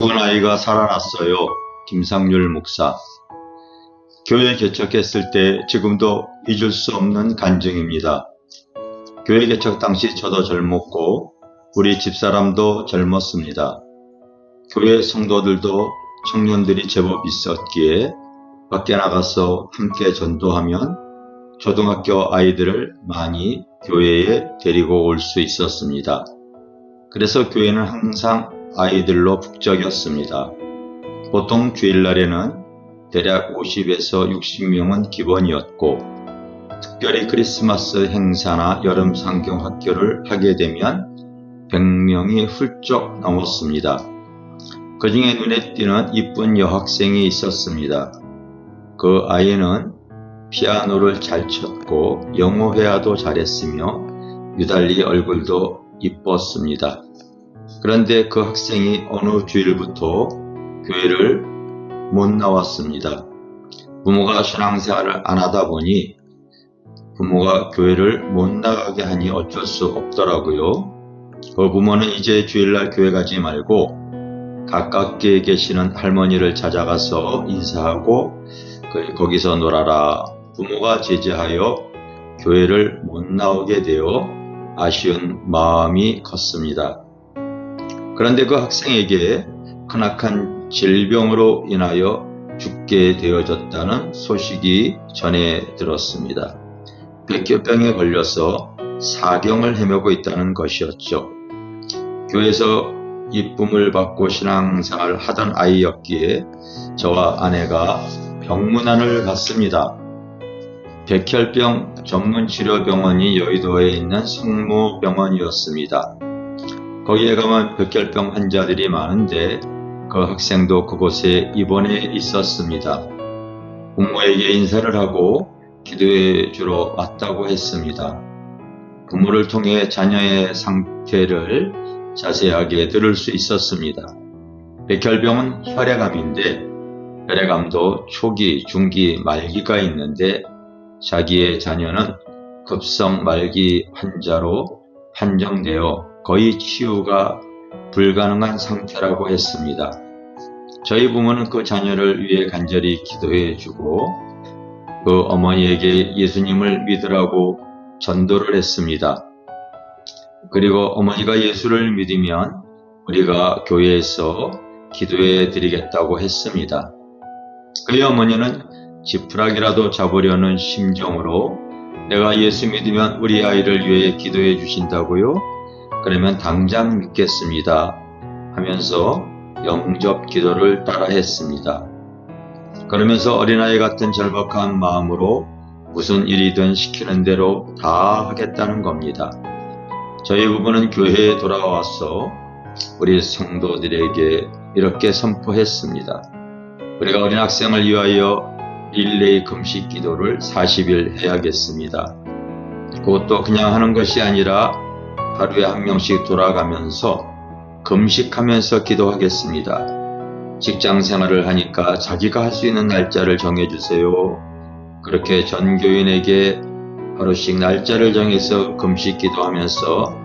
죽은 아이가 살아났어요. 김상률 목사. 교회 개척했을 때 지금도 잊을 수 없는 간증입니다. 교회 개척 당시 저도 젊었고 우리 집사람도 젊었습니다. 교회 성도들도 청년들이 제법 있었기에 밖에 나가서 함께 전도하면 초등학교 아이들을 많이 교회에 데리고 올 수 있었습니다. 그래서 교회는 항상 아이들로 북적였습니다. 보통 주일날에는 대략 50에서 60명은 기본이었고, 특별히 크리스마스 행사나 여름 상경 학교를 하게 되면 100명이 훌쩍 넘었습니다. 그 중에 눈에 띄는 이쁜 여학생이 있었습니다. 그 아이는 피아노를 잘 쳤고 영어 회화도 잘했으며 유달리 얼굴도 이뻤습니다. 그런데 그 학생이 어느 주일부터 교회를 못 나왔습니다. 부모가 신앙생활을 안 하다 보니 부모가 교회를 못 나가게 하니 어쩔 수 없더라고요. 그 부모는 이제 주일날 교회 가지 말고 가깝게 계시는 할머니를 찾아가서 인사하고 거기서 놀아라. 부모가 제지하여 교회를 못 나오게 되어 아쉬운 마음이 컸습니다. 그런데 그 학생에게 크나큰 질병으로 인하여 죽게 되어졌다는 소식이 전해 들었습니다. 백혈병에 걸려서 사경을 헤매고 있다는 것이었죠. 교회에서 이쁨을 받고 신앙생활을 하던 아이였기에 저와 아내가 병문안을 갔습니다. 백혈병 전문치료병원이 여의도에 있는 성모병원이었습니다. 거기에 가면 백혈병 환자들이 많은데 그 학생도 그곳에 입원해 있었습니다. 부모에게 인사를 하고 기도해 주러 왔다고 했습니다. 부모를 통해 자녀의 상태를 자세하게 들을 수 있었습니다. 백혈병은 혈액암인데 혈액암도 초기, 중기, 말기가 있는데 자기의 자녀는 급성 말기 환자로 판정되어 거의 치유가 불가능한 상태라고 했습니다. 저희 부모는 그 자녀를 위해 간절히 기도해 주고 그 어머니에게 예수님을 믿으라고 전도를 했습니다. 그리고 어머니가 예수를 믿으면 우리가 교회에서 기도해 드리겠다고 했습니다. 그의 어머니는 지푸라기라도 잡으려는 심정으로 내가 예수 믿으면 우리 아이를 위해 기도해 주신다고요? 그러면 당장 믿겠습니다 하면서 영접 기도를 따라 했습니다. 그러면서 어린아이 같은 절박한 마음으로 무슨 일이든 시키는 대로 다 하겠다는 겁니다. 저희 부부는 교회에 돌아와서 우리 성도들에게 이렇게 선포했습니다. 우리가 어린 학생을 위하여 릴레이 금식 기도를 40일 해야겠습니다. 그것도 그냥 하는 것이 아니라 하루에 한 명씩 돌아가면서 금식하면서 기도하겠습니다. 직장 생활을 하니까 자기가 할 수 있는 날짜를 정해주세요. 그렇게 전 교인에게 하루씩 날짜를 정해서 금식 기도하면서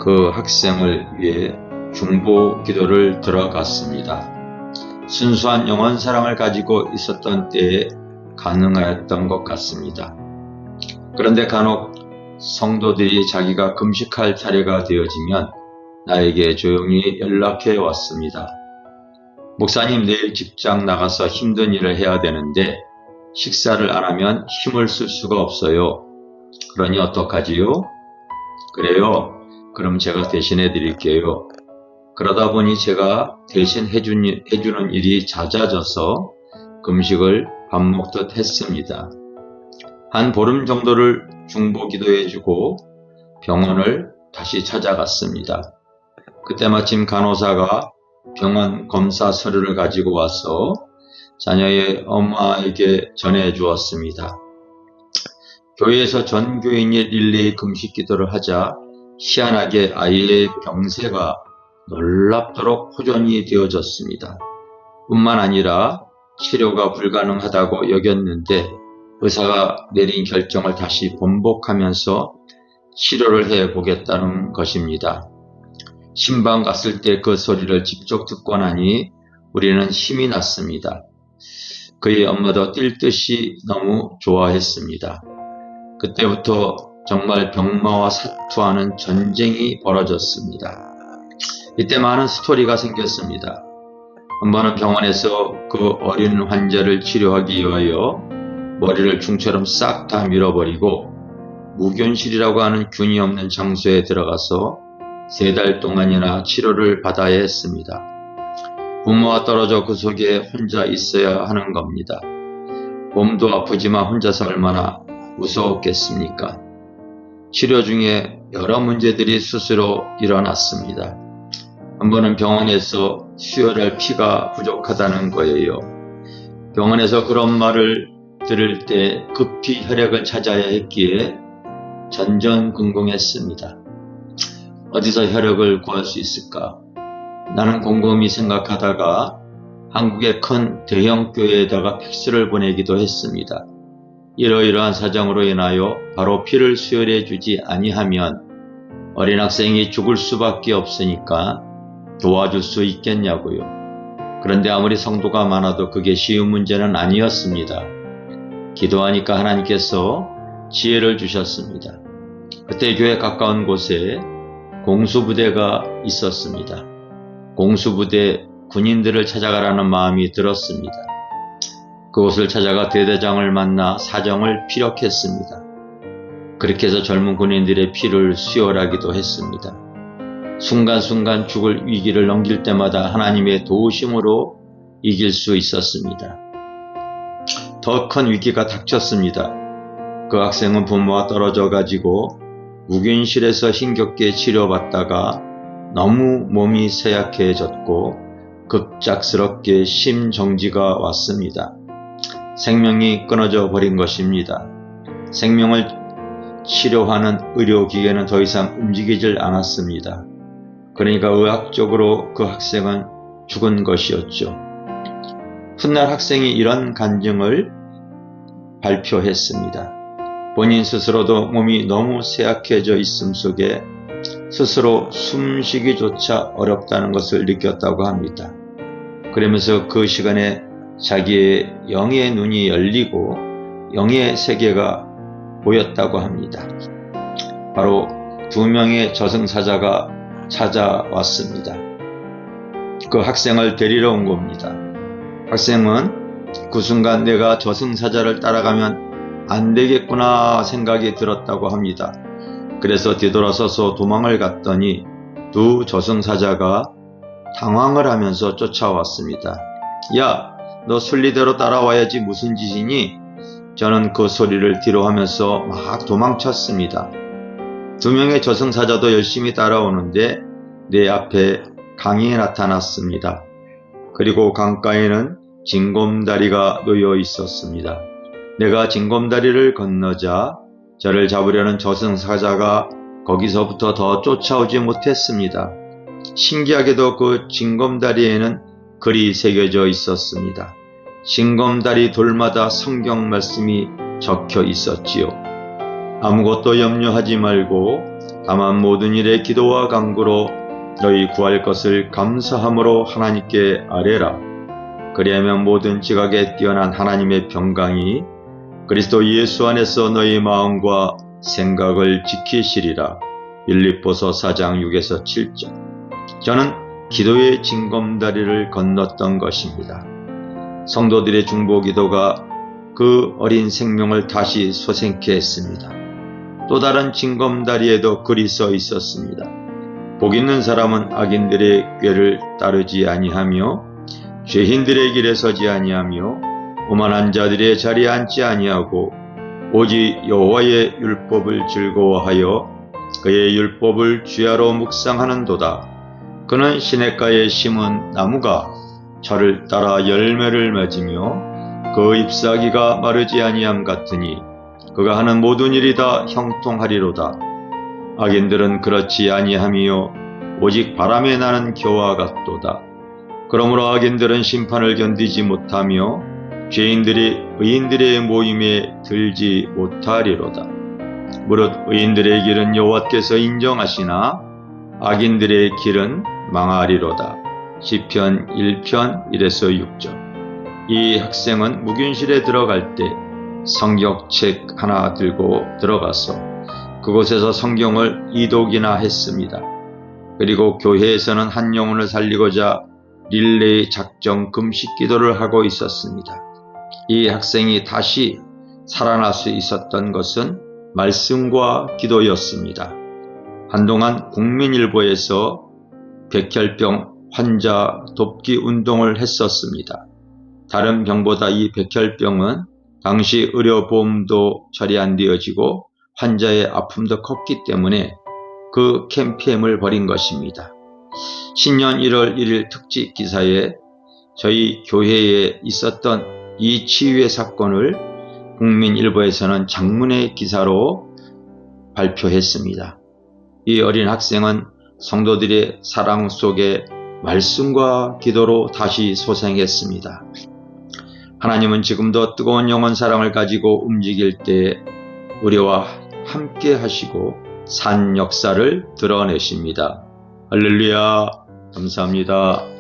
그 학생을 위해 중보 기도를 들어갔습니다. 순수한 영원 사랑을 가지고 있었던 때에 가능하였던 것 같습니다. 그런데 간혹 성도들이 자기가 금식할 차례가 되어지면 나에게 조용히 연락해 왔습니다. 목사님, 내일 직장 나가서 힘든 일을 해야 되는데 식사를 안 하면 힘을 쓸 수가 없어요. 그러니 어떡하지요? 그래요. 그럼 제가 대신해 드릴게요. 그러다 보니 제가 대신 해주는 일이 잦아져서 금식을 밥 먹듯 했습니다. 한 보름 정도를 중보 기도해주고 병원을 다시 찾아갔습니다. 그때 마침 간호사가 병원 검사 서류를 가지고 와서 자녀의 엄마에게 전해 주었습니다. 교회에서 전 교인이 릴레이 금식 기도를 하자 희한하게 아이의 병세가 놀랍도록 호전이 되어졌습니다. 뿐만 아니라 치료가 불가능하다고 여겼는데 의사가 내린 결정을 다시 번복하면서 치료를 해보겠다는 것입니다. 신방 갔을 때 그 소리를 직접 듣고 나니 우리는 힘이 났습니다. 그의 엄마도 뛸 듯이 너무 좋아했습니다. 그때부터 정말 병마와 사투하는 전쟁이 벌어졌습니다. 이때 많은 스토리가 생겼습니다. 한 번은 병원에서 그 어린 환자를 치료하기 위하여 머리를 중처럼 싹 다 밀어버리고 무균실이라고 하는 균이 없는 장소에 들어가서 3달 동안이나 치료를 받아야 했습니다. 부모와 떨어져 그 속에 혼자 있어야 하는 겁니다. 몸도 아프지만 혼자서 얼마나 무서웠겠습니까? 치료 중에 여러 문제들이 스스로 일어났습니다. 한 번은 병원에서 수혈할 피가 부족하다는 거예요. 병원에서 그런 말을 들을 때 급히 혈액을 찾아야 했기에 전전긍긍했습니다. 어디서 혈액을 구할 수 있을까? 나는 곰곰이 생각하다가 한국의 큰 대형 교회에다가 팩스를 보내기도 했습니다. 이러이러한 사정으로 인하여 바로 피를 수혈해 주지 아니하면 어린 학생이 죽을 수밖에 없으니까 도와줄 수 있겠냐고요. 그런데 아무리 성도가 많아도 그게 쉬운 문제는 아니었습니다. 기도하니까 하나님께서 지혜를 주셨습니다. 그때 교회 가까운 곳에 공수부대가 있었습니다. 공수부대 군인들을 찾아가라는 마음이 들었습니다. 그곳을 찾아가 대대장을 만나 사정을 피력했습니다. 그렇게 해서 젊은 군인들의 피를 수혈하기도 했습니다. 순간순간 죽을 위기를 넘길 때마다 하나님의 도우심으로 이길 수 있었습니다. 더 큰 위기가 닥쳤습니다. 그 학생은 부모와 떨어져 가지고 무균실에서 힘겹게 치료받다가 너무 몸이 쇠약해졌고 급작스럽게 심정지가 왔습니다. 생명이 끊어져 버린 것입니다. 생명을 치료하는 의료기계는 더 이상 움직이질 않았습니다. 그러니까 의학적으로 그 학생은 죽은 것이었죠. 훗날 학생이 이런 간증을 발표했습니다. 본인 스스로도 몸이 너무 쇠약해져 있음 속에 스스로 숨쉬기조차 어렵다는 것을 느꼈다고 합니다. 그러면서 그 시간에 자기의 영의 눈이 열리고 영의 세계가 보였다고 합니다. 바로 2명의 저승사자가 찾아왔습니다. 그 학생을 데리러 온 겁니다. 학생은 그 순간 내가 저승사자를 따라가면 안 되겠구나 생각이 들었다고 합니다. 그래서 뒤돌아서서 도망을 갔더니 2 저승사자가 당황을 하면서 쫓아왔습니다. 야, 너 순리대로 따라와야지 무슨 짓이니? 저는 그 소리를 뒤로 하면서 막 도망쳤습니다. 2명의 저승사자도 열심히 따라오는데 내 앞에 강이 나타났습니다. 그리고 강가에는 징검다리가 놓여 있었습니다. 내가 징검다리를 건너자 저를 잡으려는 저승사자가 거기서부터 더 쫓아오지 못했습니다. 신기하게도 그 징검다리에는 글이 새겨져 있었습니다. 징검다리 돌마다 성경 말씀이 적혀 있었지요. 아무것도 염려하지 말고 다만 모든 일에 기도와 간구로 너희 구할 것을 감사함으로 하나님께 아뢰라. 그리하면 모든 지각에 뛰어난 하나님의 평강이 그리스도 예수 안에서 너희 마음과 생각을 지키시리라. 빌립보서 4장 6에서 7절. 저는 기도의 징검다리를 건넜던 것입니다. 성도들의 중보기도가 그 어린 생명을 다시 소생케 했습니다. 또 다른 징검다리에도 글이 써 있었습니다. 복 있는 사람은 악인들의 꾀를 따르지 아니하며 죄인들의 길에 서지 아니하며 오만한 자들의 자리에 앉지 아니하고 오직 여호와의 율법을 즐거워하여 그의 율법을 주야로 묵상하는도다. 그는 시냇가에 심은 나무가 저를 따라 열매를 맺으며 그 잎사귀가 마르지 아니함 같으니 그가 하는 모든 일이 다 형통하리로다. 악인들은 그렇지 아니하며 오직 바람에 나는 겨와 같도다. 그러므로 악인들은 심판을 견디지 못하며 죄인들이 의인들의 모임에 들지 못하리로다. 무릇 의인들의 길은 여호와께서 인정하시나 악인들의 길은 망하리로다. 시편 1편 1에서 6절. 이 학생은 묵윤실에 들어갈 때 성경책 하나 들고 들어가서 그곳에서 성경을 이독이나 했습니다. 그리고 교회에서는 한 영혼을 살리고자 릴레이 작정 금식 기도를 하고 있었습니다. 이 학생이 다시 살아날 수 있었던 것은 말씀과 기도였습니다. 한동안 국민일보에서 백혈병 환자 돕기 운동을 했었습니다. 다른 병보다 이 백혈병은 당시 의료보험도 처리 안 되어지고 환자의 아픔도 컸기 때문에 그 캠페인을 벌인 것입니다. 신년 1월 1일 특집 기사에 저희 교회에 있었던 이 치유의 사건을 국민일보에서는 장문의 기사로 발표했습니다. 이 어린 학생은 성도들의 사랑 속에 말씀과 기도로 다시 소생했습니다. 하나님은 지금도 뜨거운 영혼 사랑을 가지고 움직일 때 우리와 함께 하시고 산 역사를 드러내십니다. 할렐루야, 감사합니다.